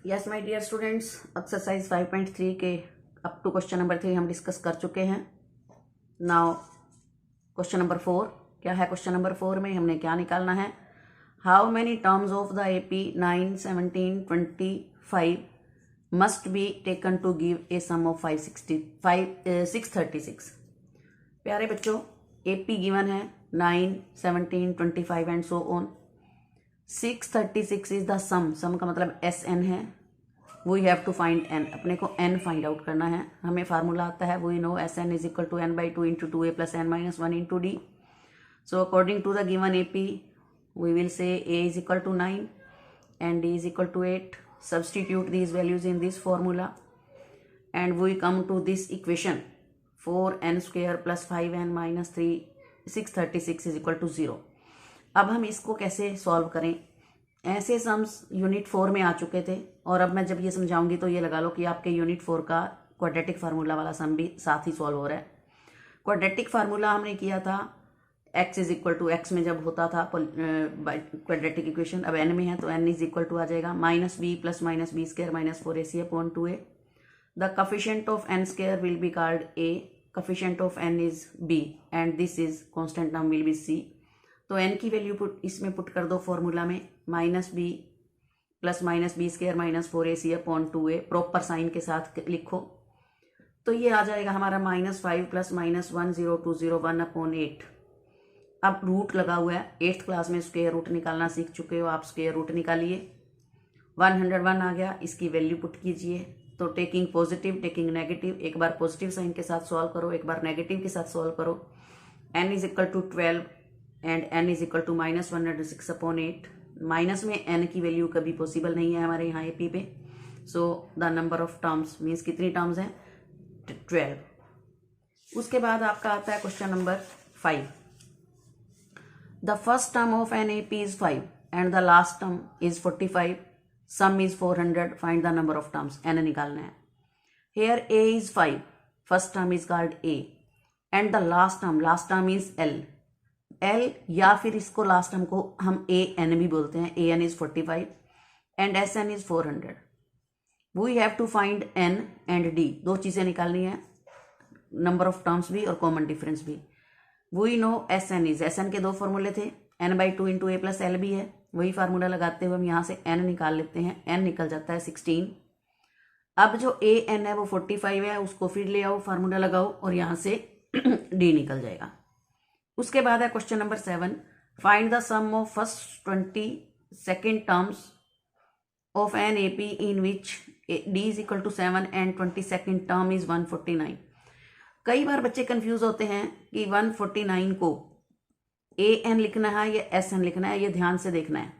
Yes my dear students, exercise 5.3 के up to question number 3 हम discuss कर चुके हैं। नाउ क्वेश्चन नंबर 4 क्या है? क्वेश्चन नंबर 4 में हमने क्या निकालना है? How many terms of the AP 9, 17, 25 must be taken to give a sum of 636। प्यारे बच्चों, एपी गिवन है 9, 17, 25 and so on. 636 is the sum का मतलब एस एन है। We have to find N, अपने को एन फाइंड आउट करना है। हमें फार्मूला आता है, we know S n is equal to n by 2 into 2a plus n minus 1 into d. So according to the given AP we will say a is equal to 9 and d is equal to 8. Substitute these values in this formula and we come to this equation 4n square plus 5n minus 3 636 is equal to 0. अब हम इसको कैसे solve करें? ऐसे sums unit 4 में आ चुके थे और अब मैं जब ये समझाऊंगी तो ये लगा लो कि आपके यूनिट 4 का क्वाड्रेटिक फार्मूला वाला सम भी साथ ही सॉल्व हो रहा है। क्वाड्रेटिक फार्मूला हमने किया था x is equal to x में जब होता था क्वाड्रेटिक इक्वेशन, अब n में है तो n इज इक्वल टू आ जाएगा minus b plus minus b square minus 4ac upon 2a। The coefficient of n square will be called a, coefficient of n is b and this is constant term will be c। तो n की value इसमें put कर दो formula में, minus b plus minus b square minus 4ac upon 2a, proper sign के साथ लिखो तो ये आ जाएगा हमारा -5 प्लस माइनस 10,201 अपॉन 8। अब रूट लगा हुआ है, 8th क्लास में स्क्वायर रूट निकालना सीख चुके हो आप, स्क्वायर रूट निकालिए। 101 आ गया, इसकी वैल्यू पुट कीजिए। तो टेकिंग पॉजिटिव टेकिंग नेगेटिव, एक बार पॉजिटिव साइन के साथ सॉल्व करो, एक बार नेगेटिव के साथ सॉल्व करो। n is equal to 12 and n is equal to minus 106 upon 8। Minus में n की वैल्यू कभी पॉसिबल नहीं है हमारे यहाँ एपी पे। So the number of terms means कितनी टर्म्स हैं? 12। उसके बाद आपका आता है question number 5। The first term of an AP is 5 and the last term is 45. Sum is 400. Find the number of terms. n निकालना है। Here a is 5. First term is called a and the last term is l. l या फिर इसको last term को हम a n भी बोलते हैं। a n is 45 and s n is 400. We have to find n and d, दो चीजें निकालनी है, नंबर ऑफ टर्म्स भी और कॉमन डिफरेंस भी। We know S n is, S n के दो फॉर्मूले थे, n by 2 into a plus l भी है, वही फार्मूला लगाते हुए हम यहाँ से n निकाल लेते हैं। n निकल जाता है 16। अब जो ए एन है वो 45 है, उसको फिर ले आओ, फार्मूला लगाओ और यहाँ से d निकल जाएगा। उसके बाद है question number 7। Find the sum of first 22 terms of an A P in which d is equal to 7 and 22 term is 149। कई बार बच्चे कंफ्यूज होते हैं कि 149 को ए एन लिखना है या एस एन लिखना है, ये ध्यान से देखना है।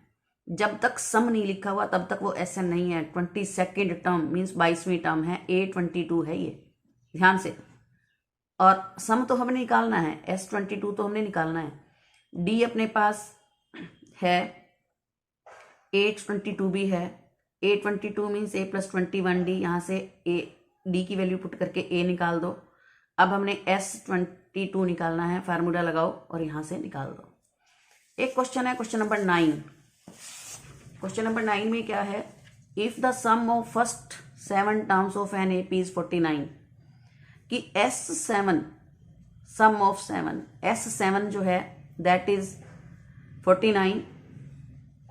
जब तक सम नहीं लिखा हुआ तब तक वो एस एन नहीं है। 22nd टर्म मीन्स 22वीं टर्म है, A22 है ये, ध्यान से। और सम तो हमें निकालना है, S22 तो हमने निकालना है। डी अपने पास है, A22 भी है। A22 means A plus 21D, यहाँ से ए डी की वैल्यू पुट करके ए निकाल दो। अब हमने S22 निकालना है, फार्मूला लगाओ और यहां से निकाल दो। एक क्वेश्चन है, क्वेश्चन नंबर 9। क्वेश्चन नंबर 9 में क्या है? If the sum of first 7 terms of an AP is 49, कि S7 सम ऑफ 7, S7 जो है that is 49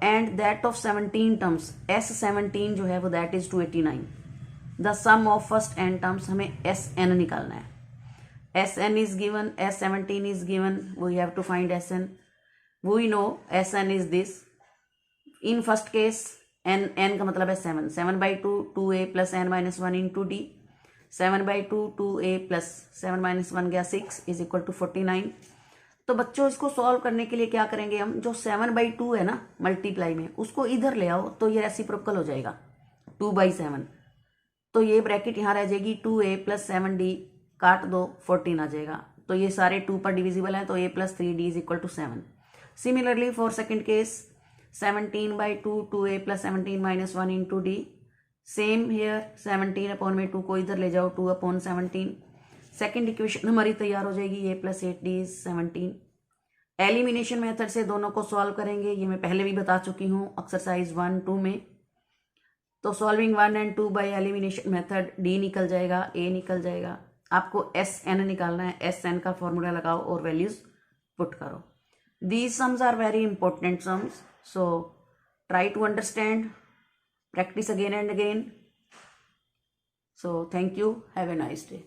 and that of 17 terms, S17 जो है वो that is 289। The sum of first n terms, हमें Sn निकालना है। Sn is given, S17 is given, we have to find Sn. We know Sn is this. In first case n का मतलब है 7, 7 by 2 2a plus n minus 1 into d, 7 by 2 2a plus 7 minus 1 गया 6 is equal to 49। तो बच्चों इसको solve करने के लिए क्या करेंगे हम, जो 7 by 2 है ना मल्टीप्लाई में, उसको इधर ले आओ तो ये रेसिप्रोकल हो जाएगा 2 by 7। तो ये ब्रैकेट यहाँ रह जाएगी, 2a plus 7d काट दो, 14 आ जाएगा। तो ये सारे 2 पर डिविजिबल हैं, तो a plus 3d is equal to 7। Similarly for second case 17 by 2 2a plus 17 minus 1 into d, same here 17 upon में 2 को इधर ले जाओ, 2 अपॉन 17। सेकेंड इक्वेशन हमारी तैयार हो जाएगी, a plus 8d is 17। Elimination method से दोनों को सॉल्व करेंगे, ये मैं पहले भी बता चुकी हूँ एक्सरसाइज 1 2 में। तो solving 1 and 2 by elimination method, D निकल जाएगा, ए निकल जाएगा। आपको एस एन निकालना है, एस एन का फॉर्मूला लगाओ और वैल्यूज पुट करो। These sums are very important sums, so try to understand, practice again and again. So thank you, have a nice day.